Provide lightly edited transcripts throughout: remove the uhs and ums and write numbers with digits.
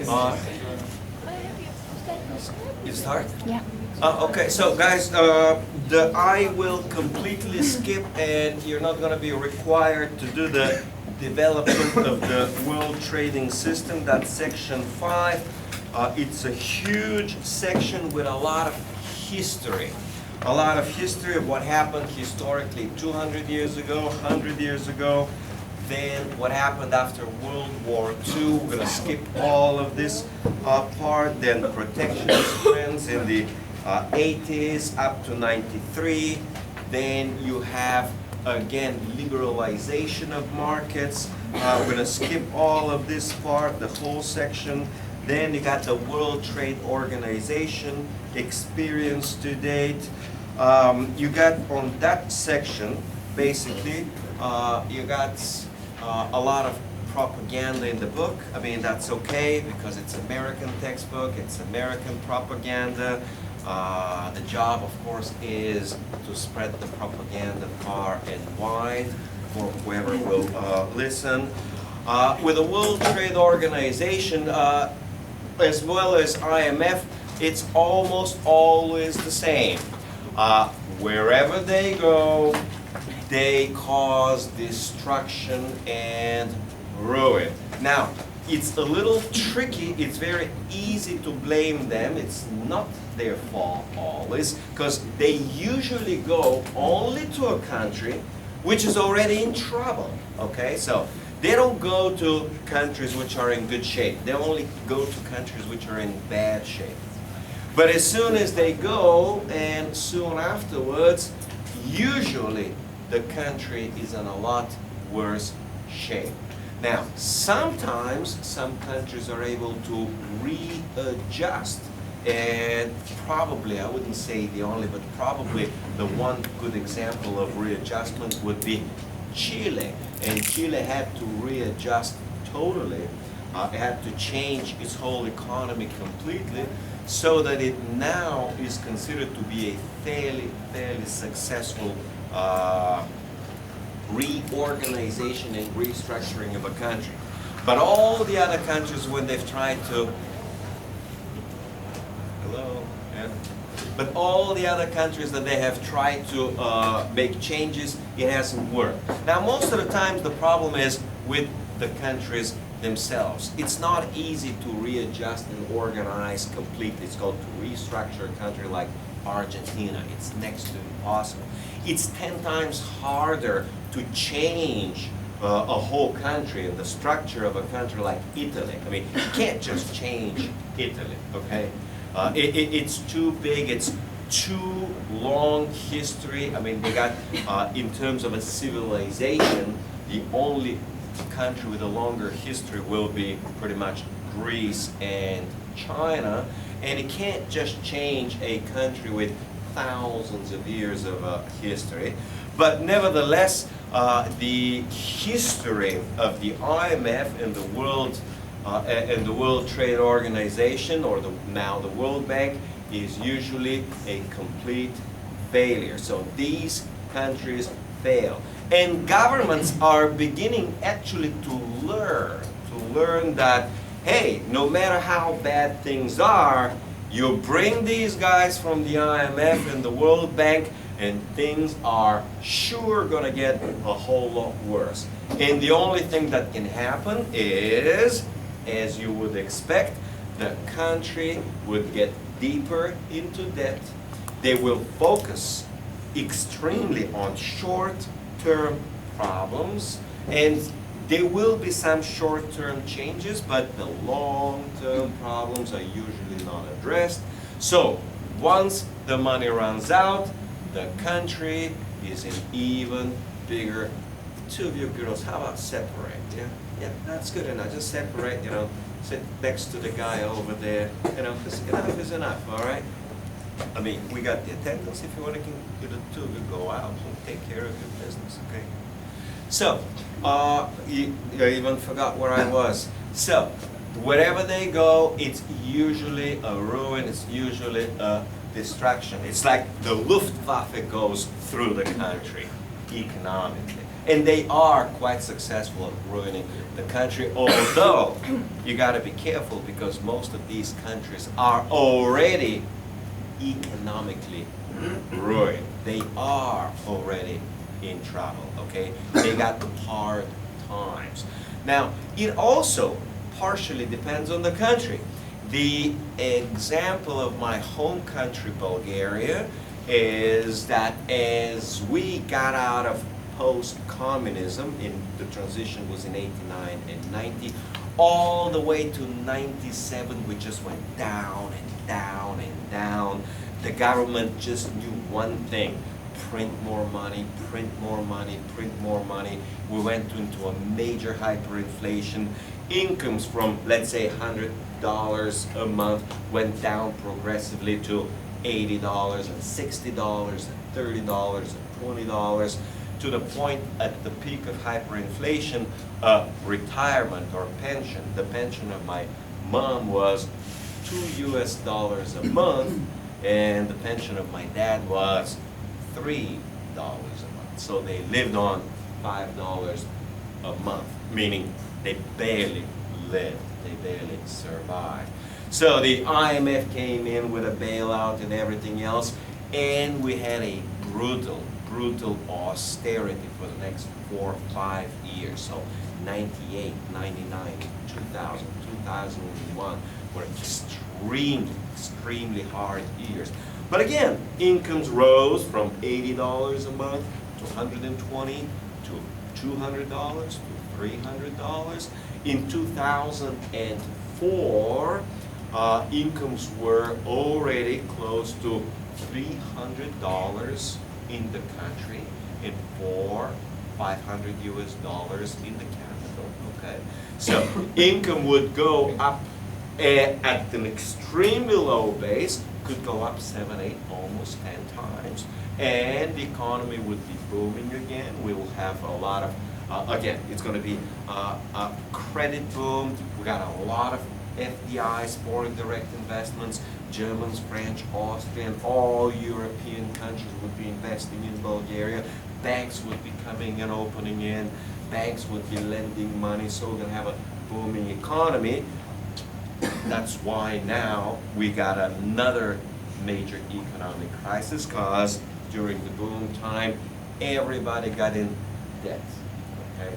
Uh, you start? Yeah. Okay, so guys, I will completely skip, and you're not going to be required to do the development of the world trading system. That's section 5. It's a huge section with a lot of history. A lot of history of what happened historically 200 years ago, 100 years ago. Then what happened after World War II. We're going to skip all of this part. Then the protectionist trends in the 80s up to 93. Then you have, again, liberalization of markets. We're going to skip all of this part, the whole section. Then you got the World Trade Organization experience to date. You got on that section, basically, you got a lot of propaganda in the book. I mean, that's okay because it's American textbook, it's American propaganda. The job, of course, is to spread the propaganda far and wide for whoever will listen. With the World Trade Organization, as well as IMF, it's almost always the same. Wherever they go, they cause destruction and ruin. Now, it's a little tricky. It's very easy to blame them. It's not their fault always, because they usually go only to a country which is already in trouble. Okay, so they don't go to countries which are in good shape. They only go to countries which are in bad shape. But as soon as they go, and soon afterwards, usually the country is in a lot worse shape. Now, sometimes some countries are able to readjust, and probably, I wouldn't say the only, but probably the one good example of readjustment would be Chile. And Chile had to readjust totally. It had to change its whole economy completely, so that it now is considered to be a fairly successful reorganization and restructuring of a country. But all the other countries, when they've tried to, but all the other countries that they have tried to make changes, it hasn't worked. Now, most of the times the problem is with the countries themselves. It's not easy to readjust and organize completely. It's called to restructure a country like Argentina. It's next to impossible. It's 10 times harder to change a whole country and the structure of a country like Italy. I mean, you can't just change Italy, okay? It's too big, it's too long history. I mean, they got, in terms of a civilization, the only country with a longer history will be pretty much Greece and China, and it can't just change a country with thousands of years of history. But nevertheless, the history of the IMF and the World Trade Organization, or now the World Bank, is usually a complete failure. So these countries fail. And governments are beginning actually to learn that, hey, no matter how bad things are, you bring these guys from the IMF and the World Bank, and things are sure gonna get a whole lot worse. And the only thing that can happen is, as you would expect, the country would get deeper into debt. They will focus extremely on short-term problems, and there will be some short-term changes, but the long-term problems are usually not addressed. So once the money runs out, the country is in even bigger. Two of you girls, how about separate? Yeah, that's good enough. Just separate, you know, sit next to the guy over there, you know, because enough is enough, all right? I mean, we got the attendants. If you want to get the two of you go out and take care of your business, okay? So, I even forgot where I was. So, wherever they go, it's usually a ruin, it's usually a destruction. It's like the Luftwaffe goes through the country economically. And they are quite successful at ruining the country, although you got to be careful because most of these countries are already economically ruined. They are already in trouble, okay? They got hard times. Now, it also partially depends on the country. The example of my home country, Bulgaria, is that as we got out of post-communism, the transition was in 89 and 90, all the way to 97, we just went down and down and down. The government just knew one thing: print more money, print more money, print more money. We went into a major hyperinflation. Incomes from, let's say, $100 a month went down progressively to $80 and $60 and $30 and $20, to the point at the peak of hyperinflation, retirement or pension. The pension of my mom was $2 a month, and the pension of my dad was $3 a month. So they lived on $5 a month, meaning they barely lived, they barely survived. So the IMF came in with a bailout and everything else, and we had a brutal austerity for the next 4 or 5 years. So 98, 99, 2000, 2001 were extremely hard years. But again, incomes rose from $80 a month to $120 to $200 to $300. In 2004, incomes were already close to $300 in the country, and $500 in the capital. Okay, so income would go up at an extremely low base, could go up 7, 8, almost 10 times, and the economy would be booming again. We will have a lot of again, it's going to be a credit boom. We got a lot of FDIs, foreign direct investments. Germans, French, Austrian, all European countries would be investing in Bulgaria. Banks would be coming and opening in. Banks would be lending money, so we're going to have a booming economy. That's why now we got another major economic crisis, because during the boom time, everybody got in debt. Okay?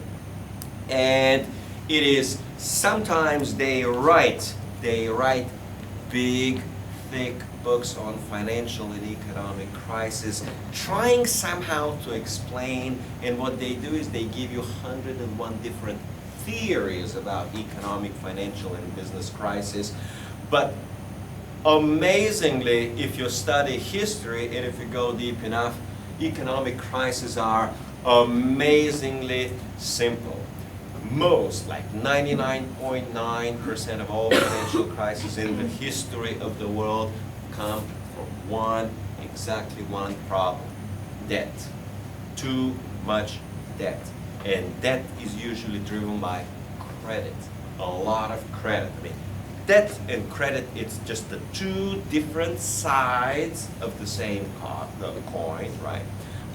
And it is sometimes they write big, thick books on financial and economic crisis, trying somehow to explain, and what they do is they give you 101 different theories about economic, financial, and business crisis. But amazingly, if you study history and if you go deep enough, economic crises are amazingly simple. Most, like 99.9% of all financial crises in the history of the world come from exactly one problem: debt. Too much debt. And debt is usually driven by credit, a lot of credit. I mean, debt and credit, it's just the two different sides of the same coin, right?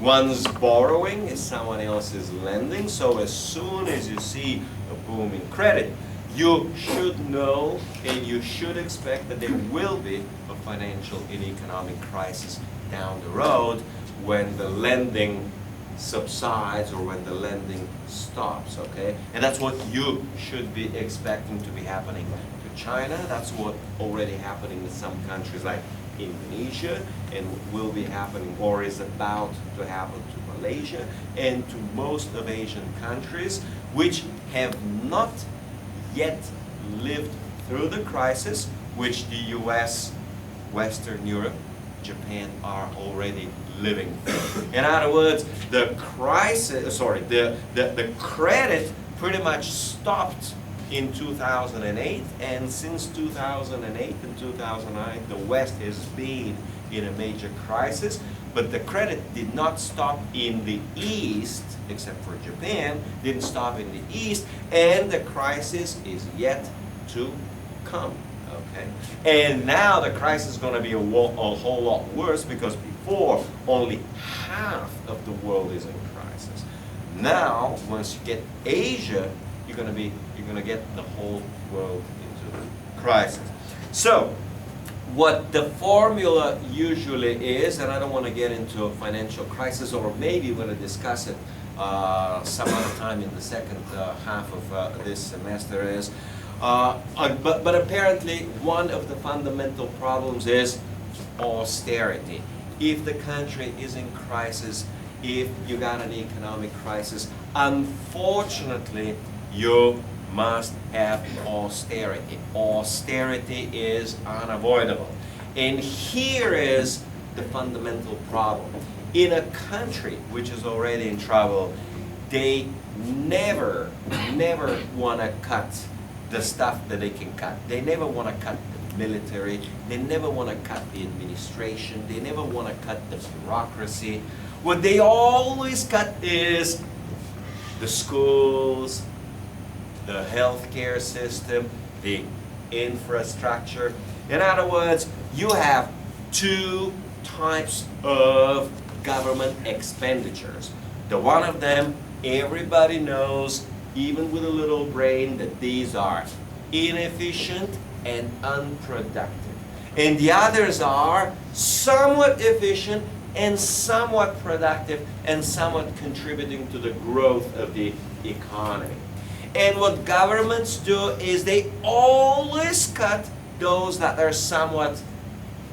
One's borrowing is someone else's lending, so as soon as you see a boom in credit, you should know and you should expect that there will be a financial and economic crisis down the road when the lending subsides or when the lending stops, okay? And that's what you should be expecting to be happening to China. That's what already happening in some countries like Indonesia, and will be happening or is about to happen to Malaysia and to most of Asian countries, which have not yet lived through the crisis, which the US, Western Europe, Japan are already living through. In other words, the credit pretty much stopped in 2008, and since 2008 and 2009, the West has been in a major crisis, but the credit did not stop in the East, except for Japan, didn't stop in the East, and the crisis is yet to come, okay? And now the crisis is going to be a whole lot worse, because before, only half of the world is in crisis. Now, once you get Asia, you're going to get the whole world into crisis. So, what the formula usually is, and I don't want to get into a financial crisis, or maybe we're going to discuss it some other time in the second half of this semester, is, but apparently one of the fundamental problems is austerity. If the country is in crisis, if you got an economic crisis, unfortunately, you must have austerity. Austerity is unavoidable. And here is the fundamental problem. In a country which is already in trouble, they never want to cut the stuff that they can cut. They never want to cut the military. They never want to cut the administration. They never want to cut the bureaucracy. What they always cut is the schools, the healthcare system, the infrastructure. In other words, you have two types of government expenditures. The one of them, everybody knows, even with a little brain, that these are inefficient and unproductive. And the others are somewhat efficient and somewhat productive and somewhat contributing to the growth of the economy. And what governments do is they always cut those that are somewhat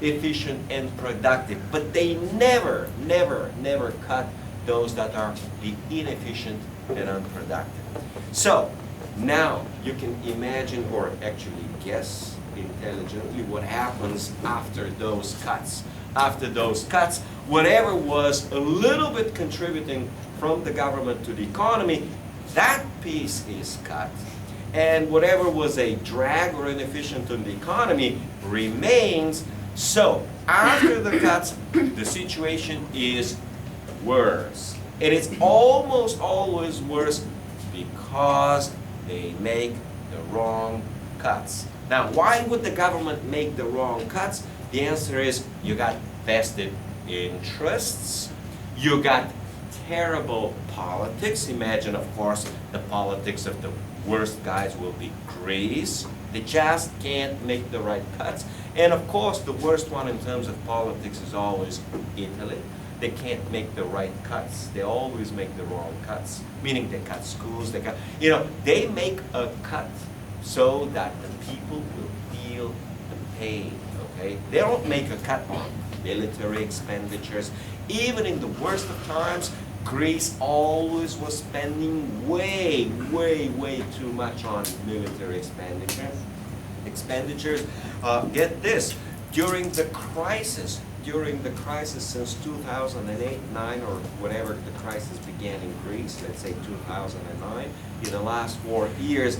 efficient and productive, but they never cut those that are the inefficient and unproductive. So now you can imagine, or actually guess intelligently, what happens after those cuts. After those cuts, whatever was a little bit contributing from the government to the economy, that piece is cut. And whatever was a drag or inefficient on the economy remains. So after the cuts, the situation is worse. And it's almost always worse because they make the wrong cuts. Now, why would the government make the wrong cuts? The answer is you got vested interests, you got terrible politics. Imagine, of course, the politics of the worst guys will be Greece. They just can't make the right cuts. And of course, the worst one in terms of politics is always Italy. They can't make the right cuts. They always make the wrong cuts, meaning they cut schools, they cut, they make a cut so that the people will feel the pain, okay? They don't make a cut on military expenditures. Even in the worst of times, Greece always was spending way too much on military expenditures. Get this, during the crisis since 2008, 9, or whatever the crisis began in Greece, let's say 2009, in the last 4 years,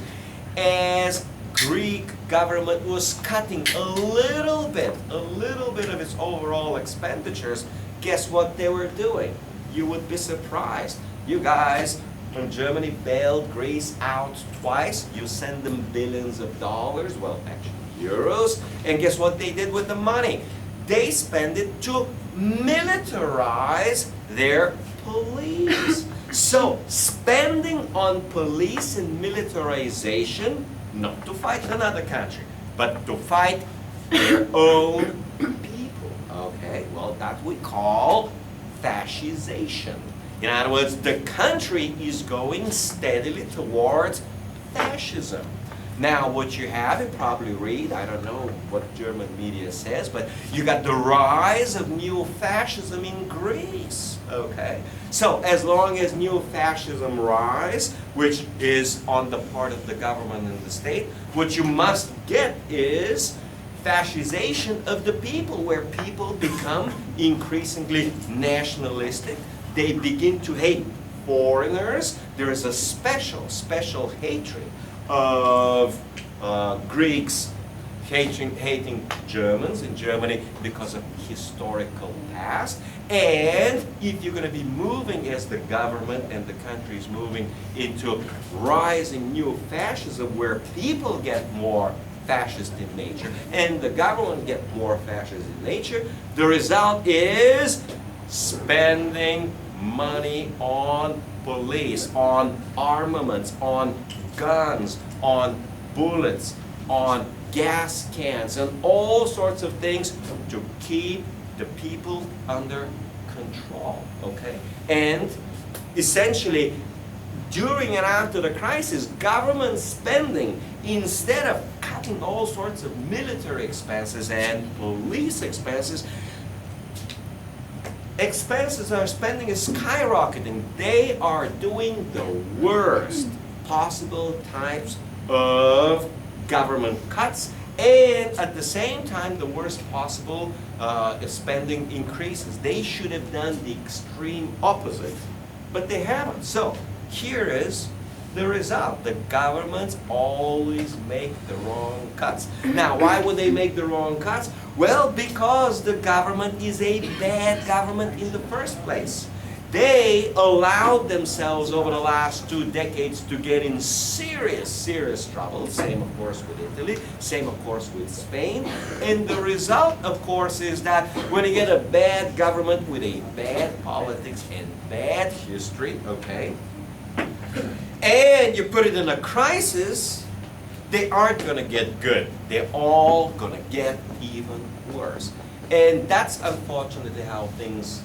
as Greek government was cutting a little bit of its overall expenditures, guess what they were doing? You would be surprised. You guys from Germany bailed Greece out twice. You send them billions of dollars, well, actually euros, and guess what they did with the money? They spend it to militarize their police. So, spending on police and militarization, not to fight another country, but to fight their own people. Okay, well, that we call fascization. In other words, the country is going steadily towards fascism. Now, what you have, you probably read, I don't know what German media says, but you got the rise of neo-fascism in Greece, okay? So, as long as neo-fascism rise, which is on the part of the government and the state, what you must get is fascization of the people, where people become increasingly nationalistic. They begin to hate foreigners. There is a special hatred of Greeks hating Germans in Germany because of historical past. And if you're going to be moving as the government and the country is moving into rising new fascism, where people get more fascist in nature and the government get more fascist in nature, the result is spending money on police, on armaments, on guns, on bullets, on gas cans, and all sorts of things to keep the people under control, okay? And essentially, during and after the crisis, government spending, instead of cutting all sorts of military expenses and police expenses, spending is skyrocketing. They are doing the worst possible types of government cuts, and at the same time the worst possible spending increases. They should have done the extreme opposite, but they haven't. So here is the result. The governments always make the wrong cuts. Now, why would they make the wrong cuts? Well, because the government is a bad government in the first place. They allowed themselves over the last 2 decades to get in serious trouble. Same, of course, with Italy. Same, of course, with Spain. And the result, of course, is that when you get a bad government with a bad politics and bad history, okay, and you put it in a crisis, they aren't going to get good. They're all going to get even worse. And that's unfortunately how things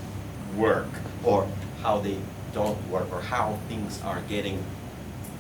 work, or how they don't work, or how things are getting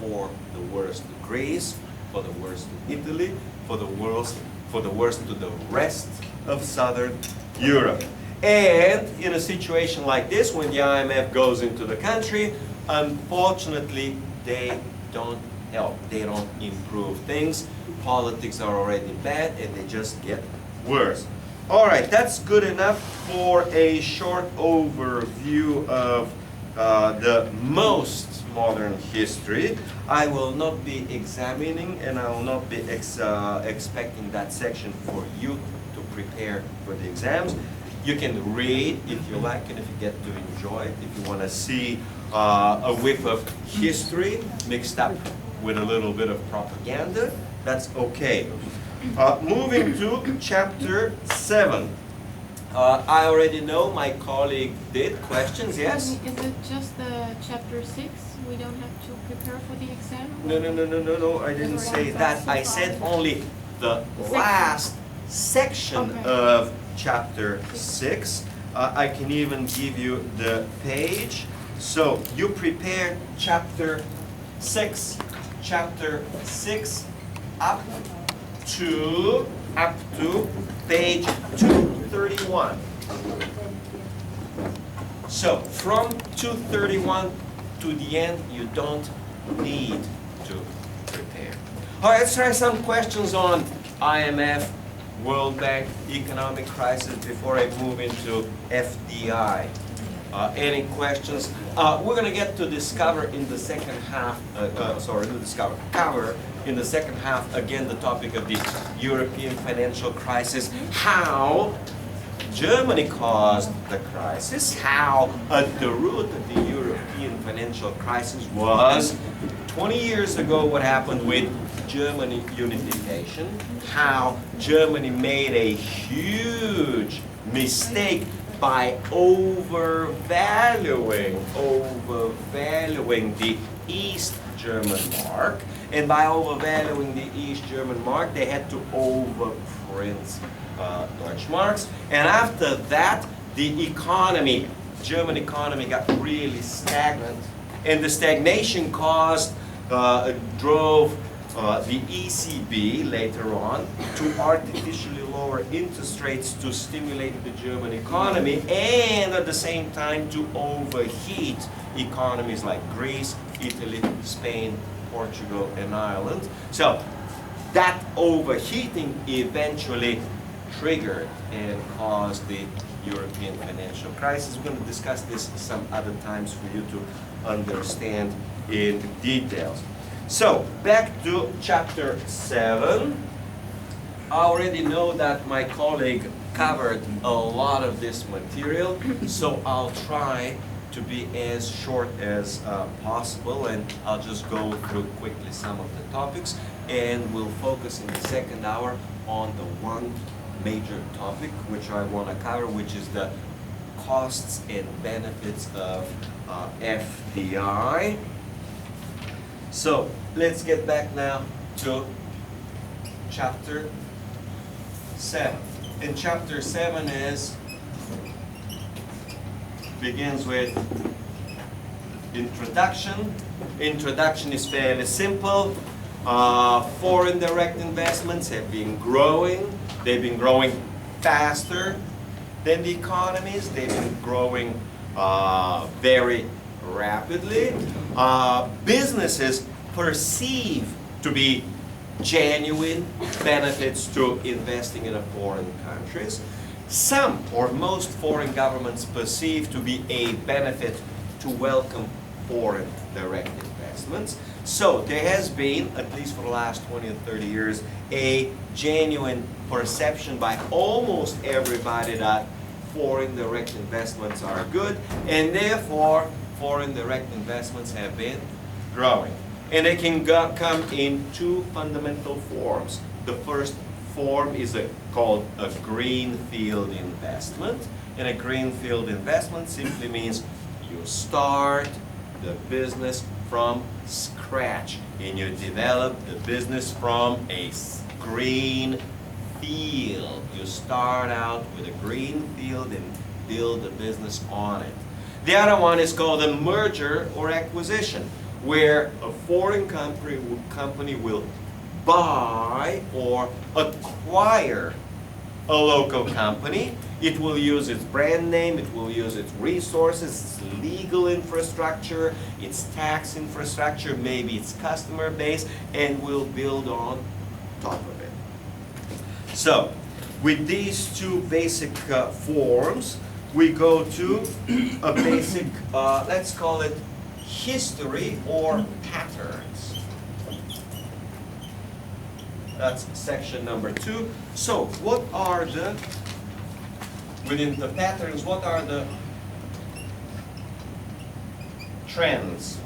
for the worst to Greece, for the worst to Italy, for the worst to the rest of Southern Europe. And in a situation like this, when the IMF goes into the country, unfortunately, they don't help. They don't improve things. Politics are already bad, and they just get worse. All right, that's good enough for a short overview of the most modern history. I will not be examining, and I will not be expecting that section for you to prepare for the exams. You can read if you like and if you get to enjoy it. If you want to see a whiff of history mixed up with a little bit of propaganda, that's okay. Moving to chapter 7. I already know my colleague did. Questions, yes? Is it just the chapter 6? We don't have to prepare for the exam? No, I didn't say that. I said only the last section of chapter 6. I can even give you the page. So you prepare chapter 6 up to page 231. So from 231 to the end, you don't need to prepare. All right, let's try some questions on IMF, World Bank, economic crisis before I move into FDI. Any questions? We're going to get to discover in the second half, cover in the second half again the topic of the European financial crisis, how Germany caused the crisis, how at the root of the European financial crisis was 20 years ago what happened with Germany unification, how Germany made a huge mistake by overvaluing the East German mark, and by overvaluing the East German mark, they had to overprint Deutschmarks, and after that, the economy, German economy, got really stagnant, and the stagnation drove the ECB later on to artificially lower interest rates to stimulate the German economy, and at the same time to overheat economies like Greece, Italy, Spain, Portugal, and Ireland. So that overheating eventually triggered and caused the European financial crisis. We're going to discuss this some other times for you to understand in details. So, back to chapter 7. I already know that my colleague covered a lot of this material, so I'll try to be as short as possible, and I'll just go through quickly some of the topics, and we'll focus in the second hour on the one major topic which I want to cover, which is the costs and benefits of FDI. So let's get back now to chapter 7. And chapter 7 begins with introduction. Introduction is fairly simple. Foreign direct investments have been growing. They've been growing faster than the economies. They've been growing very rapidly. Businesses perceive to be genuine benefits to investing in a foreign countries. Some or most foreign governments perceive to be a benefit to welcome foreign direct investments. So there has been, at least for the last 20 or 30 years, a genuine perception by almost everybody that foreign direct investments are good, and therefore foreign direct investments have been growing. And they can come in two fundamental forms. The first form is called a greenfield investment. And a greenfield investment simply means you start the business from scratch and you develop the business from a green field. You start out with a green field and build the business on it. The other one is called a merger or acquisition, where a foreign company will buy or acquire a local company. It will use its brand name, it will use its resources, its legal infrastructure, its tax infrastructure, maybe its customer base, and will build on top of it. So, with these two basic forms, we go to a basic, let's call it history or patterns. That's section number 2. So, what are within the patterns, what are the trends?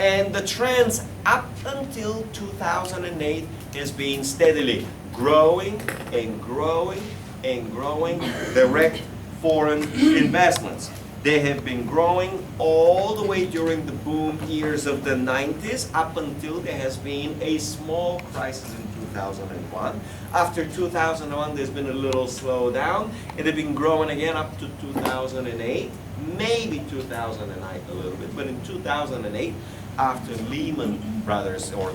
And the trends up until 2008 has been steadily growing and growing and growing direct foreign investments. They have been growing all the way during the boom years of the 90s up until there has been a small crisis in 2001. After 2001, there's been a little slowdown. It had been growing again up to 2008, maybe 2009 a little bit, but in 2008, after Lehman Brothers, or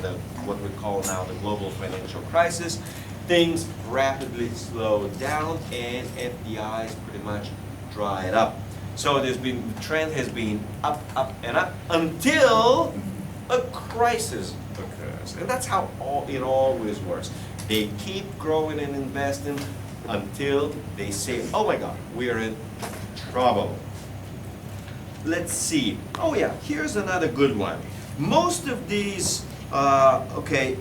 what we call now the global financial crisis, things rapidly slowed down and FDIs pretty much dried up. So the trend has been up, up, and up until a crisis occurs. And that's how it always works. They keep growing and investing until they say, oh my God, we are in trouble. Let's see. Oh yeah, here's another good one. Most of these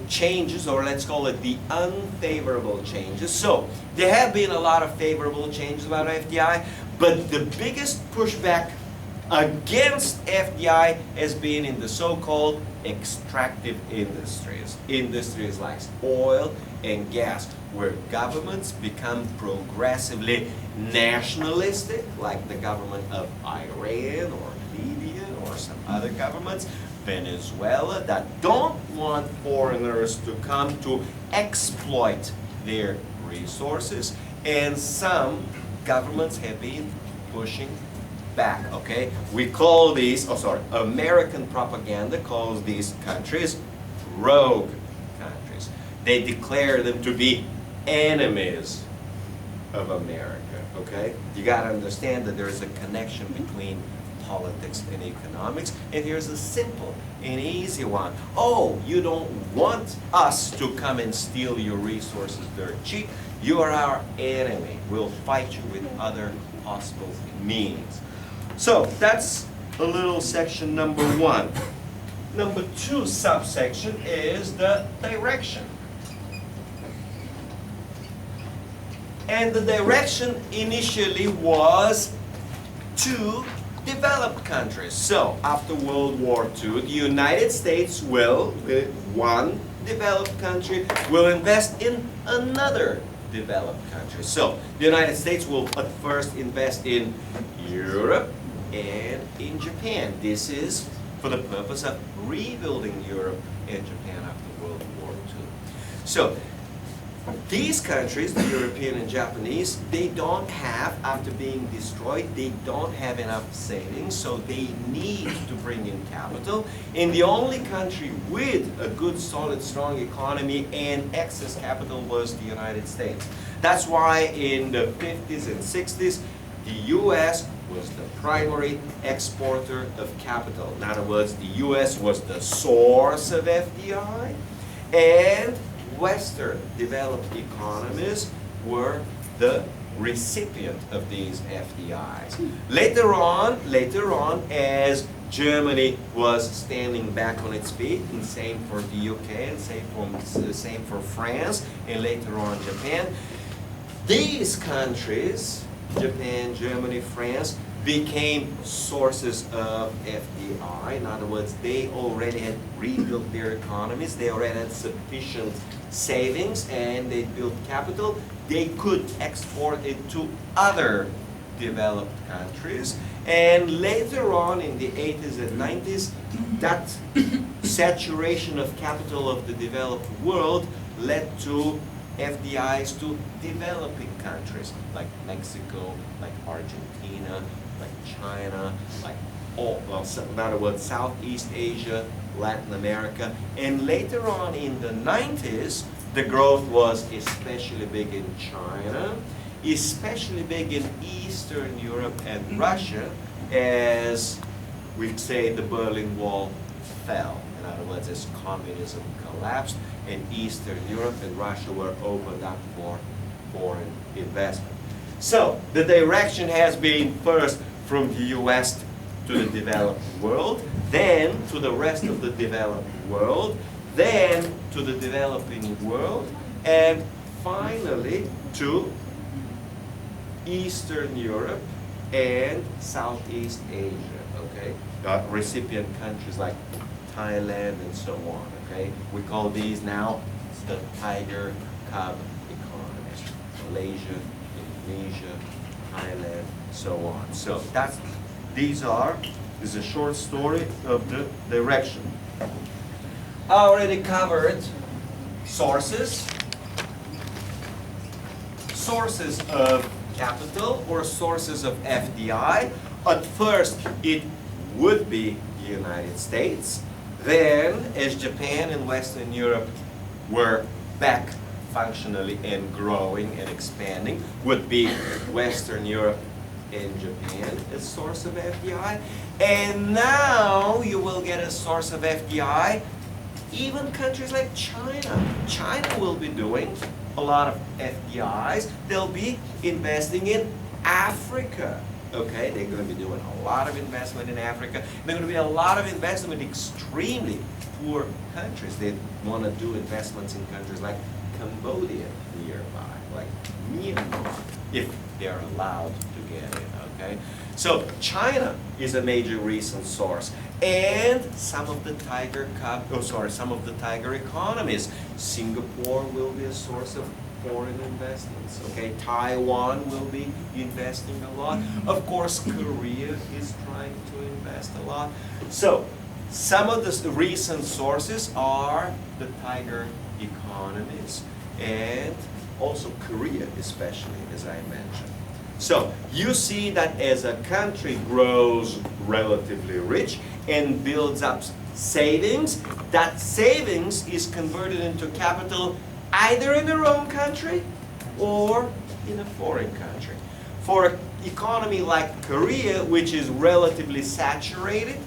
changes, or let's call it the unfavorable changes. So there have been a lot of favorable changes about FDI, but the biggest pushback against FDI has been in the so-called extractive industries. Industries like oil and gas, where governments become progressively nationalistic, like the government of Iran or Libya or some other governments, Venezuela, that don't want foreigners to come to exploit their resources, and some governments have been pushing back, okay? We call these, American propaganda calls these countries rogue countries. They declare them to be enemies of America, okay? You gotta understand that there's a connection between politics and economics, and here's a simple and easy one. Oh, you don't want us to come and steal your resources dirt cheap. You are our enemy. We'll fight you with other possible means. So that's a little section number 1. Number 2 subsection is the direction. And the direction initially was to developed countries. So after World War II, the United States will, with one developed country, will invest in another developed country. So the United States will at first invest in Europe and in Japan. This is for the purpose of rebuilding Europe and Japan after World War II. So these countries, the European and Japanese, they don't have, after being destroyed, they don't have enough savings, so they need to bring in capital. And the only country with a good, solid, strong economy and excess capital was the United States. That's why in the 50s and 60s, the US was the primary exporter of capital. In other words, the US was the source of FDI, and Western developed economies were the recipient of these FDIs. Later on, as Germany was standing back on its feet, and same for the UK, and same for France, and later on Japan, these countries, Japan, Germany, France, became sources of FDI. In other words, they already had rebuilt their economies, they already had sufficient savings, and they built capital. They could export it to other developed countries. And later on in the 80s and 90s, that saturation of capital of the developed world led to FDIs to developing countries like Mexico, like Argentina, like China, like in other words, Southeast Asia, Latin America. And later on in the 90s, the growth was especially big in China, especially big in Eastern Europe and Russia, as we'd say the Berlin Wall fell. In other words, as communism collapsed and Eastern Europe and Russia were opened up for foreign investment. So the direction has been first from the US to the developed world, then to the rest of the developed world, then to the developing world, and finally to Eastern Europe and Southeast Asia, okay? Recipient countries like Thailand and so on, okay? We call these now the tiger cub economies. Malaysia, Indonesia, Thailand, so on. So this is a short story of the direction. I already covered sources of capital or sources of FDI. At first, it would be the United States. Then, as Japan and Western Europe were back functionally and growing and expanding, would be Western Europe and Japan as source of FDI. And now you will get a source of FDI, even countries like China. China will be doing a lot of FDIs. They'll be investing in Africa. Okay, they're going to be doing a lot of investment in Africa. They're going to be a lot of investment in extremely poor countries. They want to do investments in countries like Cambodia nearby, like Myanmar, if they're allowed to get in, okay? So China is a major recent source. And some of the some of the tiger economies. Singapore will be a source of foreign investments, okay? Taiwan will be investing a lot. Of course, Korea is trying to invest a lot. So, some of the recent sources are the tiger economies and also Korea especially, as I mentioned. So, you see that as a country grows relatively rich and builds up savings, that savings is converted into capital either in their own country or in a foreign country. For an economy like Korea, which is relatively saturated,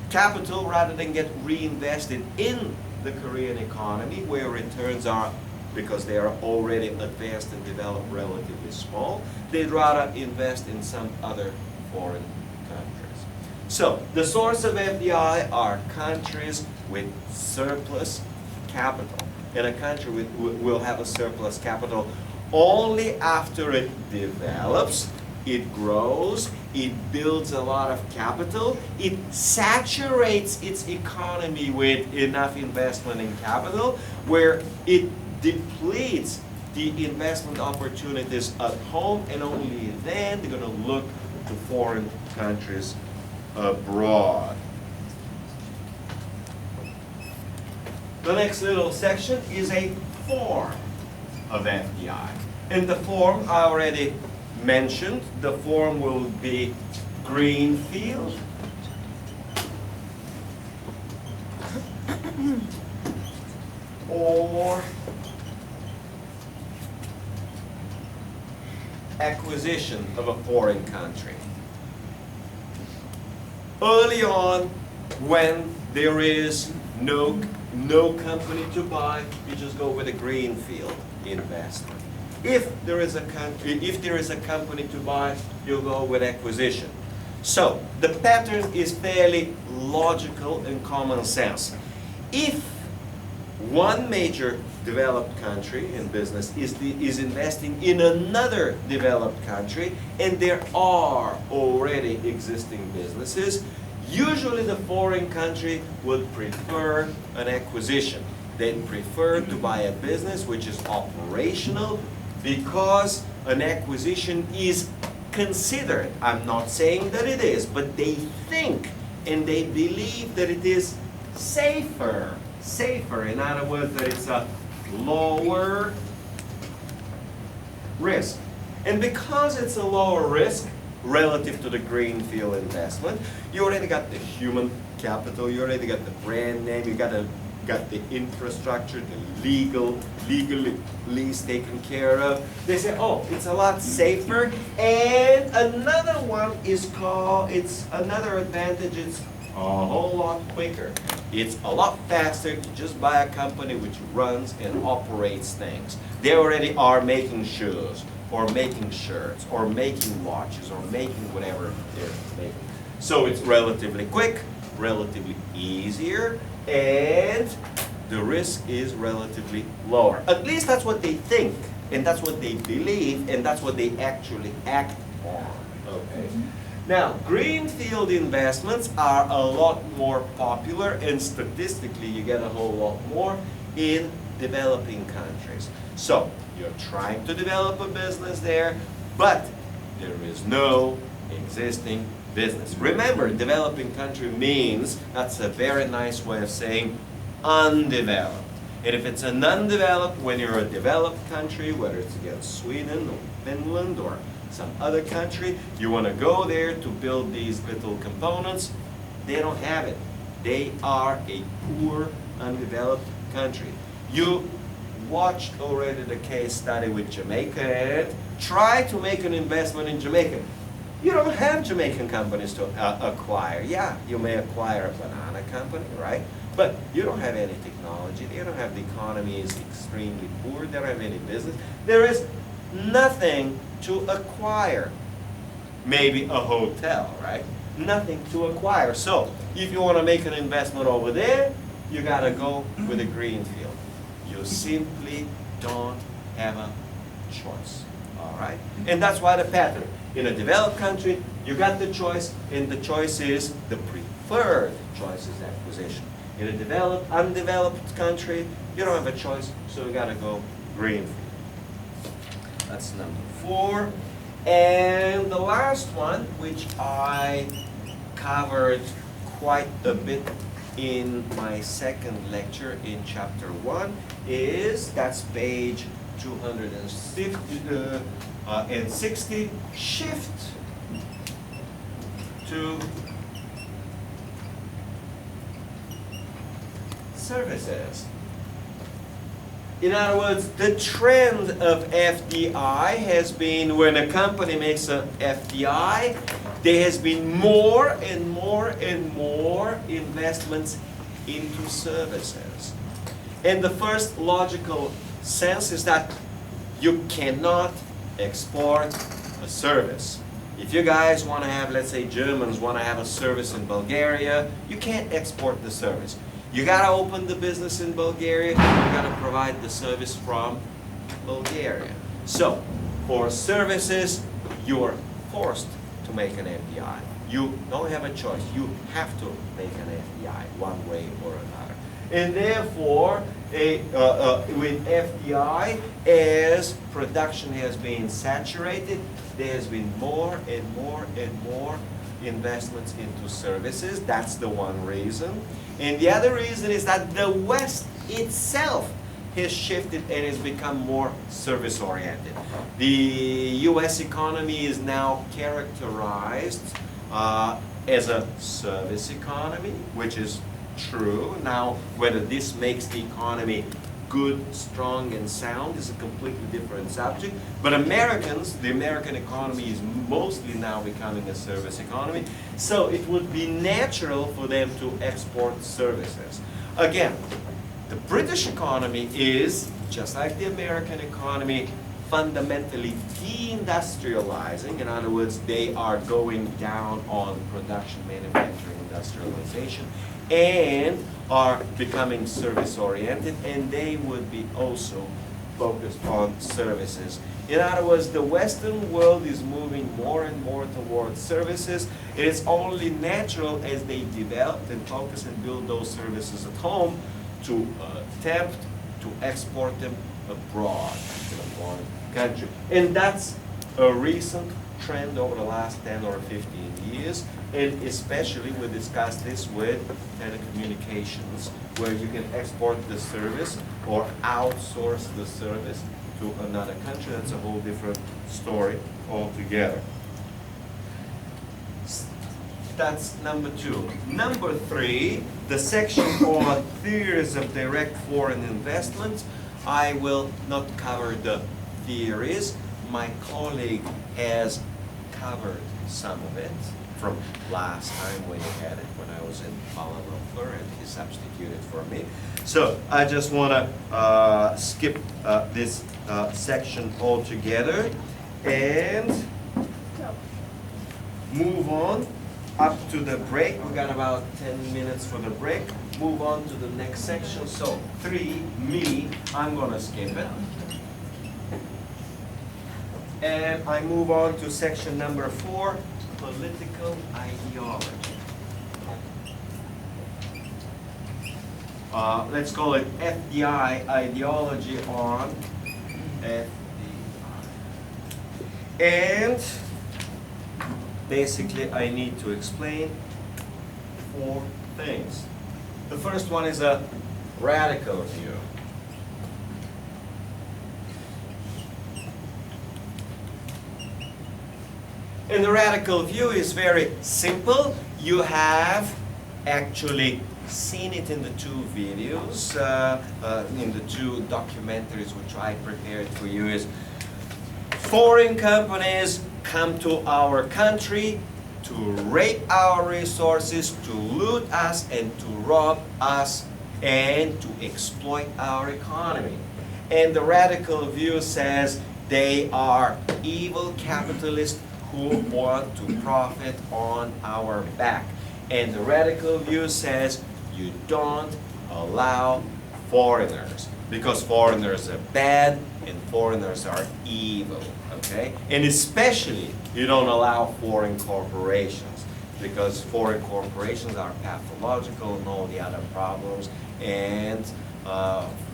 capital, rather than get reinvested in the Korean economy, where returns are, because they are already advanced and developed, relatively small, they'd rather invest in some other foreign countries. So, the source of FDI are countries with surplus capital. And a country will have a surplus capital only after it develops, it grows, it builds a lot of capital, it saturates its economy with enough investment in capital, where it depletes the investment opportunities at home, and only then they're going to look to foreign countries abroad. The next little section is a form of FDI. And the form I already mentioned, the form will be greenfield, or acquisition of a foreign country. Early on, when there is no company to buy, you just go with a greenfield investment. If there is a company to buy, you'll go with acquisition. So the pattern is fairly logical and common sense. If one major developed country in business is investing in another developed country, and there are already existing businesses, usually the foreign country would prefer an acquisition. They'd prefer to buy a business which is operational, because an acquisition is considered. I'm not saying that it is, but they think and they believe that it is safer. In other words, that it's a lower risk. And because it's a lower risk relative to the greenfield investment, you already got the human capital, you already got the brand name, you got the infrastructure, the legalese taken care of. They say, oh, it's a lot safer. And another one is another advantage, it's a whole lot quicker. It's a lot faster. You just buy a company which runs and operates things. They already are making shoes, or making shirts, or making watches, or making whatever they're making. So it's relatively quick, relatively easier, and the risk is relatively lower. At least that's what they think, and that's what they believe, and that's what they actually act on. Okay. Now, greenfield investments are a lot more popular, and statistically you get a whole lot more in developing countries. So, you're trying to develop a business there, but there is no existing business. Remember, developing country means, that's a very nice way of saying undeveloped. And if it's an undeveloped, when you're a developed country, whether it's against Sweden or Finland or some other country, you want to go there to build these little components, they don't have it. They are a poor, undeveloped country. You watched already the case study with Jamaica, and try to make an investment in Jamaica. You don't have Jamaican companies to acquire. Yeah, you may acquire a banana company, right? But you don't have any technology. They don't have, the economy is extremely poor. They don't have any business. There is nothing to acquire. Maybe a hotel, right? Nothing to acquire. So if you want to make an investment over there, you got to go with a greenfield. You simply don't have a choice. All right? And that's why the pattern. In a developed country, you got the choice, and the choice is, the preferred choice is acquisition. In a undeveloped country, you don't have a choice, so you got to go greenfield. That's number 4. And the last one, which I covered quite a bit in my second lecture in chapter 1, that's page 260, shift to services. In other words, the trend of FDI has been, when a company makes an FDI, there has been more and more and more investments into services. And the first logical sense is that you cannot export a service. If you guys want to have, let's say Germans want to have a service in Bulgaria, you can't export the service. You got to open the business in Bulgaria, you got to provide the service from Bulgaria. So, for services, you're forced to make an FDI. You don't have a choice. You have to make an FDI one way or another. And therefore, with FDI, as production has been saturated, there has been more and more and more investments into services. That's the one reason. And the other reason is that the West itself has shifted and has become more service-oriented. The US economy is now characterized as a service economy, which is true. Now, whether this makes the economy good, strong, and sound is a completely different subject. But Americans, the American economy is mostly now becoming a service economy. So it would be natural for them to export services. Again, the British economy is, just like the American economy, fundamentally deindustrializing. In other words, they are going down on production, manufacturing, industrialization, and are becoming service-oriented, and they would be also focused on services. In other words, the Western world is moving more and more towards services. It is only natural as they develop and focus and build those services at home to attempt to export them abroad to a foreign country. And that's a recent trend over the last 10 or 15 years, and especially we discussed this with telecommunications, where you can export the service or outsource the service to another country. That's a whole different story altogether. That's number 2. Number 3, the section on theories of direct foreign investments. I will not cover the theories. My colleague has covered some of it from last time when he had it, when I was in Kuala Lumpur, and he substituted for me. So I just want to skip this section altogether and move on up to the break. We got about 10 minutes for the break. Move on to the next section. So 3, me, I'm going to skip it. And I move on to section number 4, political ideology. Let's call it FDI, ideology on FDI. And basically I need to explain 4 things. The first one is a radical view. And the radical view is very simple. You have actually seen it in the 2 videos, in the 2 documentaries which I prepared for you. Is foreign companies come to our country to rape our resources, to loot us, and to rob us, and to exploit our economy. And the radical view says they are evil capitalists who want to profit on our back. And the radical view says you don't allow foreigners, because foreigners are bad and foreigners are evil, okay? And especially you don't allow foreign corporations, because foreign corporations are pathological and all the other problems, and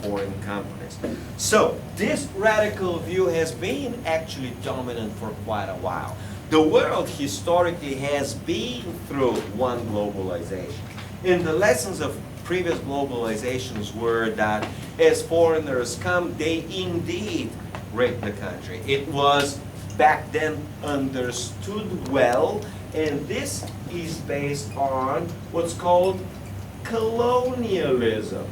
foreign companies. So this radical view has been actually dominant for quite a while. The world historically has been through one globalization. And the lessons of previous globalizations were that as foreigners come, they indeed rape the country. It was back then understood well, and this is based on what's called colonialism.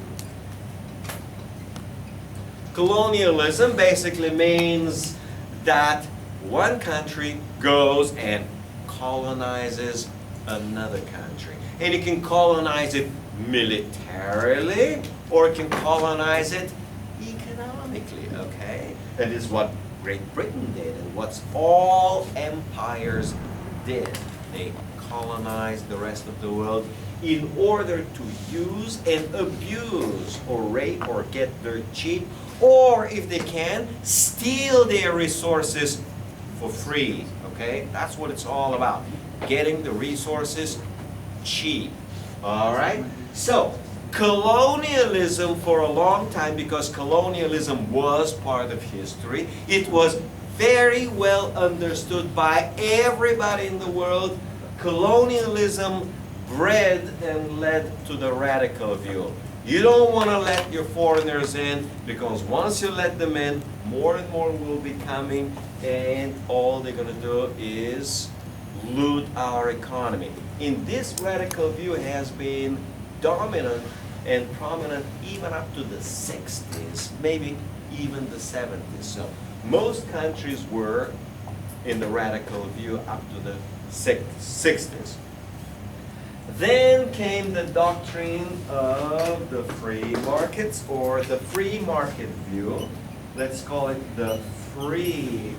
Colonialism basically means that one country goes and colonizes another country. And it can colonize it militarily, or it can colonize it economically, okay? That is what Great Britain did, and what all empires did. They colonized the rest of the world in order to use and abuse, or rape, or get dirt cheap, or if they can, steal their resources for free, okay? That's what it's all about, getting the resources cheap, all right? So, Colonialism for a long time, because colonialism was part of history, it was very well understood by everybody in the world. Colonialism bred and led to the radical view. You don't want to let your foreigners in, because once you let them in, more and more will be coming, and all they're going to do is loot our economy. In this radical view has been dominant and prominent even up to the 60s, maybe even the 70s. So most countries were in the radical view up to the 60s. Then came the doctrine of the free markets, or the free market view. Let's call it the free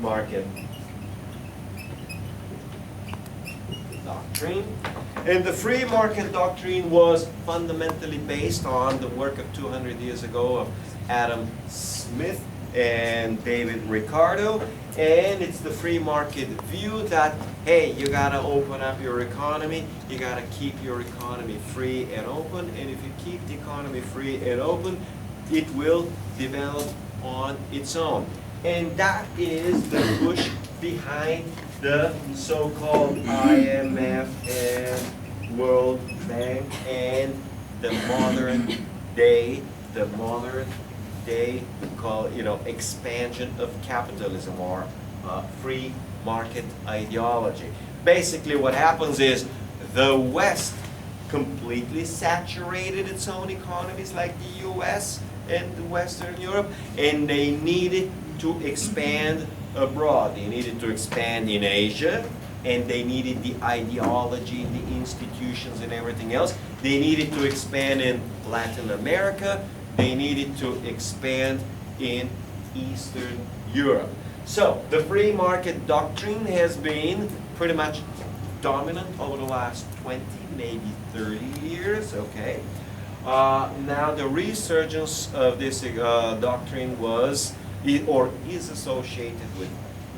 market doctrine. And the free market doctrine was fundamentally based on the work of 200 years ago of Adam Smith and David Ricardo. And it's the free market view that, hey, you gotta open up your economy, you gotta keep your economy free and open, and if you keep the economy free and open, it will develop on its own. And that is the push behind the so-called IMF and World Bank and the modern day call, expansion of capitalism, or free market ideology. Basically what happens is the West completely saturated its own economies, like the US and Western Europe, and they needed to expand abroad. They needed to expand in Asia, and they needed the ideology, the institutions and everything else. They needed to expand in Latin America. They needed to expand in Eastern Europe. So the free market doctrine has been pretty much dominant over the last 20, maybe 30 years, okay? Now the resurgence of this doctrine is associated with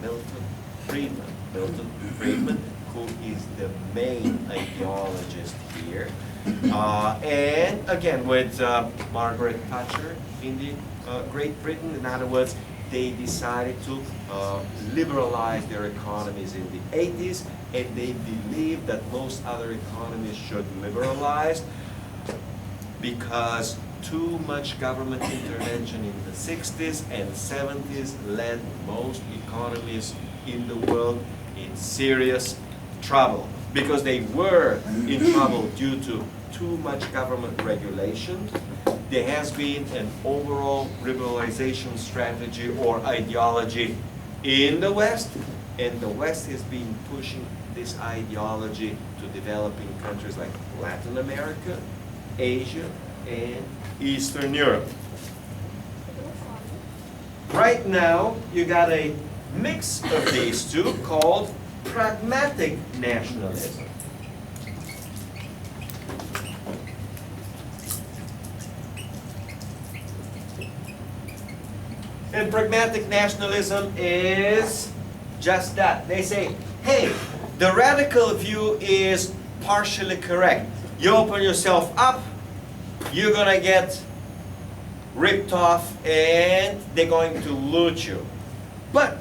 Milton Friedman. Milton Friedman, who is the main ideologist here. And again, with Margaret Thatcher in the Great Britain, in other words, they decided to liberalize their economies in the 80s, and they believed that most other economies should liberalize because too much government intervention in the 60s and 70s led most economies in the world in serious trouble, because they were in trouble due to too much government regulation. There has been an overall liberalization strategy or ideology in the West, and the West has been pushing this ideology to developing countries like Latin America, Asia, and Eastern Europe. Right now, you got a mix of these two called pragmatic nationalism. And pragmatic nationalism is just that. They say, hey, the radical view is partially correct. You open yourself up, you're gonna get ripped off and they're going to loot you. But,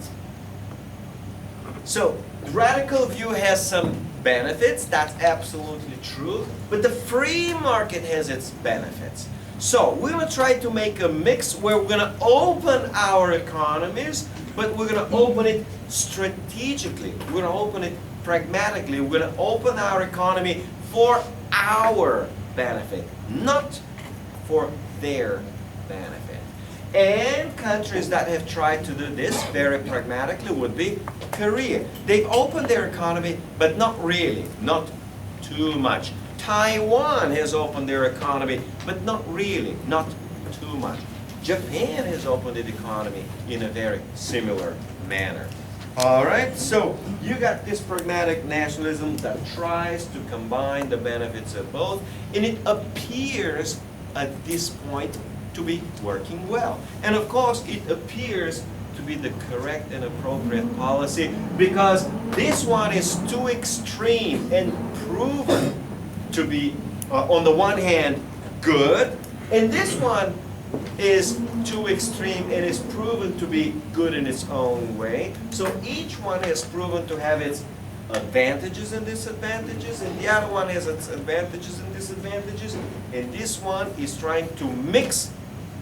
so the radical view has some benefits, that's absolutely true, but the free market has its benefits. So we're going to try to make a mix where we're going to open our economies, but we're going to open it strategically. We're going to open it pragmatically. We're going to open our economy for our benefit, not for their benefit. And countries that have tried to do this very pragmatically would be Korea. They've opened their economy, but not really, not too much. Taiwan has opened their economy, but not really, not too much. Japan has opened its economy in a very similar manner. All right, so you got this pragmatic nationalism that tries to combine the benefits of both, and it appears at this point to be working well. And of course, it appears to be the correct and appropriate policy, because this one is too extreme and proven to be, on the one hand, good, and this one is too extreme and is proven to be good in its own way. So each one has proven to have its advantages and disadvantages, and the other one has its advantages and disadvantages, and this one is trying to mix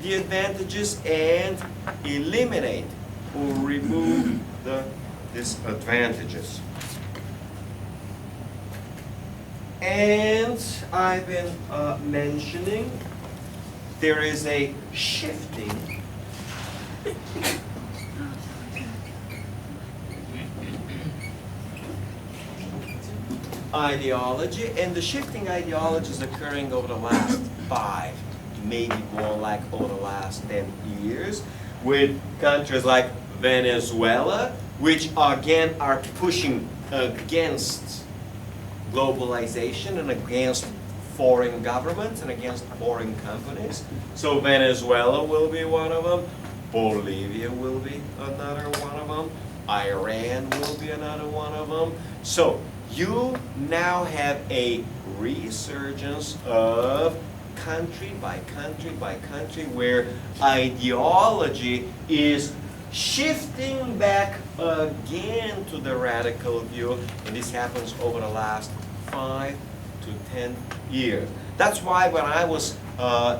the advantages and eliminate or remove the disadvantages. And I've been mentioning there is a shifting ideology, and the shifting ideology is occurring over the last 5, maybe more like over the last 10 years, with countries like Venezuela, which again are pushing against globalization and against foreign governments and against foreign companies. So Venezuela will be one of them, Bolivia will be another one of them, Iran will be another one of them. So you now have a resurgence of country by country by country where ideology is shifting back again to the radical view, and this happens over the last 5 to 10 years. That's why when I was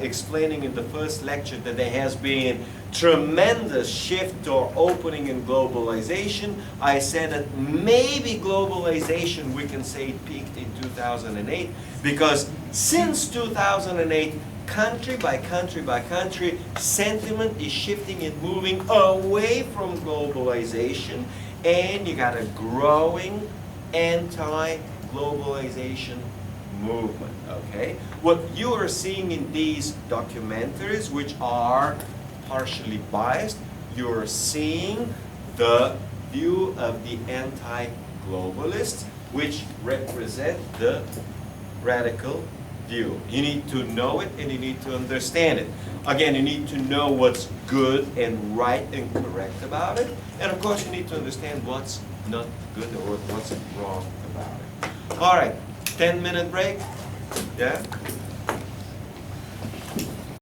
explaining in the first lecture that there has been tremendous shift or opening in globalization, I said that maybe globalization, we can say it peaked in 2008, because since 2008, country by country by country, sentiment is shifting and moving away from globalization, and you got a growing anti-globalization movement, okay? What you are seeing in these documentaries, which are partially biased, you're seeing the view of the anti-globalists, which represent the radical view. You need to know it and you need to understand it. Again, you need to know what's good and right and correct about it, and of course you need to understand what's not good or what's wrong about it. All right, 10-minute break. Yeah?